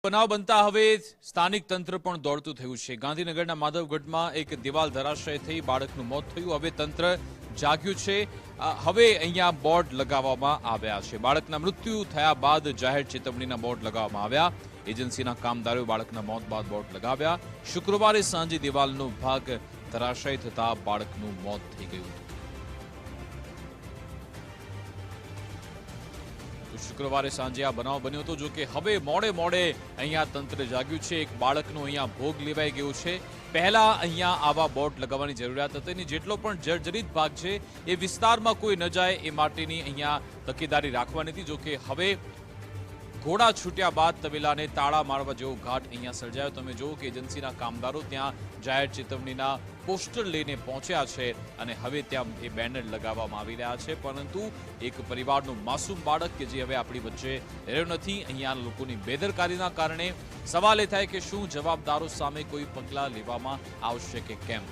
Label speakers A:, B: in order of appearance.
A: બનાવ બનતા હવે સ્થાનિક તંત્ર પણ દોડતું થયું છે। ગાંધીનગરના માધવગઢમાં એક દિવાલ ધરાશય થઈ બાળકનું મોત થયું। હવે તંત્ર જાગ્યું છે। હવે અહીંયા બોર્ડ લગાવવામાં આવ્યા છે। બાળકના મૃત્યુ થયા બાદ જાહેર ચેતવણીના બોર્ડ લગાવવામાં આવ્યા। એજન્સીના કામદારોએ બાળકના મોત બાદ બોર્ડ લગાવ્યા। શુક્રવારે સાંજે દિવાલનો ભાગ ધરાશય થતા બાળકનું મોત થઈ ગયું હતું। શુક્રવારે સાંજે આ બનાવ બન્યો હતો। જો કે હવે મોડે અહીંયા તંત્ર જાગ્યું છે। એક બાળકનો અહીંયા ભોગ લેવાઈ ગયો છે। પહેલા અહીંયા આવા બોર્ડ લગાવવાની જરૂરિયાત હતી અને જેટલો પણ જર્જરિત ભાગ છે એ વિસ્તારમાં કોઈ ન જાય એ માટેની અહીંયા તકેદારી રાખવાની હતી। જો કે હવે ઘોડા છૂટ્યા બાદ તબેલાને તાળા મારવા જેવો ઘાટ અહીંયા સર્જાયો। તમે જુઓ કે એજન્સીના કામદારો ત્યાં જાહેર ચેતવણીના પોસ્ટર લઈને પહોંચ્યા છે અને હવે ત્યાં એ બેનર લગાવવામાં આવી રહ્યા છે। પરંતુ એક પરિવારનું માસૂમ બાળક કે જે હવે આપણી વચ્ચે રહ્યો નથી, અહીંયા લોકોની બેદરકારીના કારણે સવાલ એ થાય કે શું જવાબદારો સામે કોઈ પગલાં લેવામાં આવશે કે કેમ।